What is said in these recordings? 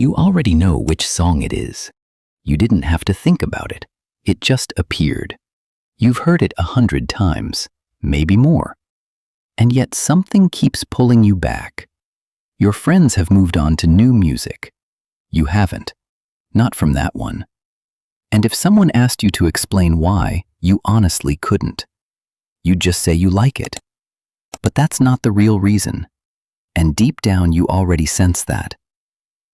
You already know which song it is. You didn't have to think about it. It just appeared. You've heard it 100 times, maybe more. And yet something keeps pulling you back. Your friends have moved on to new music. You haven't. Not from that one. And if someone asked you to explain why, you honestly couldn't. You'd just say you like it. But that's not the real reason. And deep down you already sense that.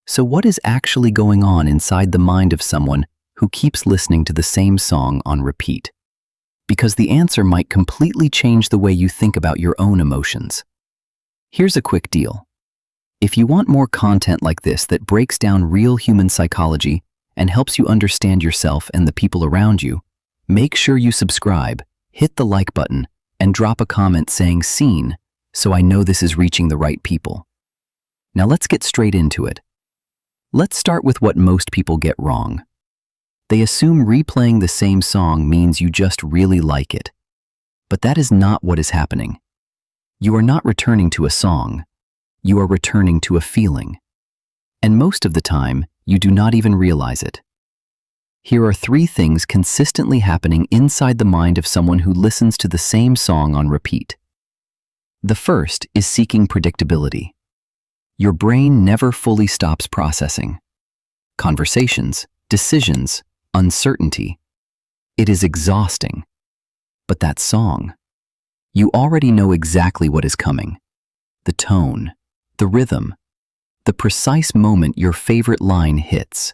So what is actually going on inside the mind of someone who keeps listening to the same song on repeat? Because the answer might completely change the way you think about your own emotions. Here's a quick deal. If you want more content like this that breaks down real human psychology and helps you understand yourself and the people around you, make sure you subscribe, hit the like button, and drop a comment saying "seen" so I know this is reaching the right people. Now let's get straight into it. Let's start with what most people get wrong. They assume replaying the same song means you just really like it. But that is not what is happening. You are not returning to a song. You are returning to a feeling. And most of the time, you do not even realize it. Here are 3 things consistently happening inside the mind of someone who listens to the same song on repeat. The first is seeking predictability. Your brain never fully stops processing. Conversations, decisions, uncertainty. It is exhausting. But that song, you already know exactly what is coming. The tone, the rhythm, the precise moment your favorite line hits.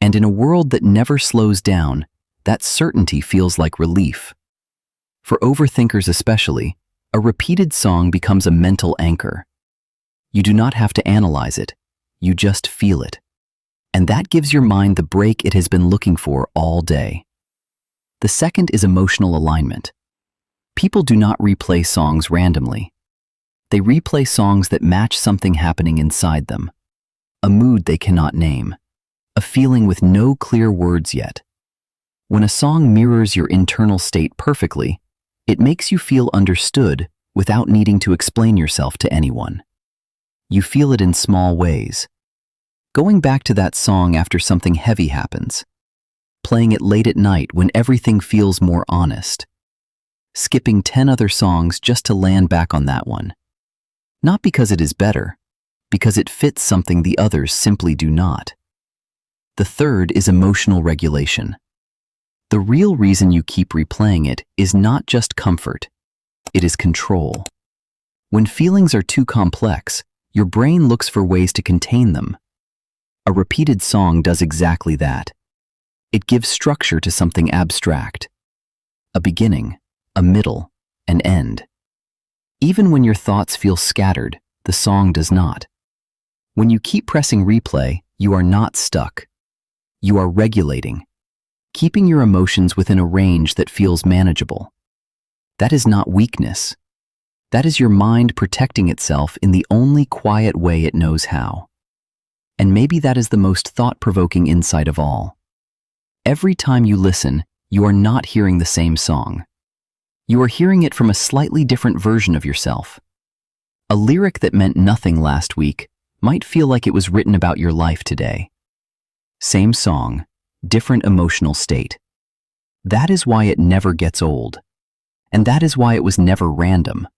And in a world that never slows down, that certainty feels like relief. For overthinkers especially, a repeated song becomes a mental anchor. You do not have to analyze it, you just feel it. And that gives your mind the break it has been looking for all day. The second is emotional alignment. People do not replay songs randomly. They replay songs that match something happening inside them. A mood they cannot name. A feeling with no clear words yet. When a song mirrors your internal state perfectly, it makes you feel understood without needing to explain yourself to anyone. You feel it in small ways. Going back to that song after something heavy happens. Playing it late at night when everything feels more honest. Skipping 10 other songs just to land back on that one. Not because it is better, because it fits something the others simply do not. The third is emotional regulation. The real reason you keep replaying it is not just comfort, it is control. When feelings are too complex, your brain looks for ways to contain them. A repeated song does exactly that. It gives structure to something abstract. A beginning, a middle, an end. Even when your thoughts feel scattered, the song does not. When you keep pressing replay, you are not stuck. You are regulating, keeping your emotions within a range that feels manageable. That is not weakness. That is your mind protecting itself in the only quiet way it knows how. And maybe that is the most thought-provoking insight of all. Every time you listen, you are not hearing the same song. You are hearing it from a slightly different version of yourself. A lyric that meant nothing last week might feel like it was written about your life today. Same song, different emotional state. That is why it never gets old. And that is why it was never random.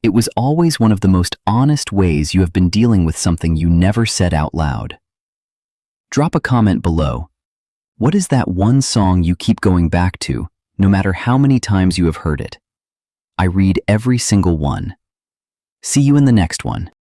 It was always one of the most honest ways you have been dealing with something you never said out loud. Drop a comment below. What is that one song you keep going back to, no matter how many times you have heard it? I read every single one. See you in the next one.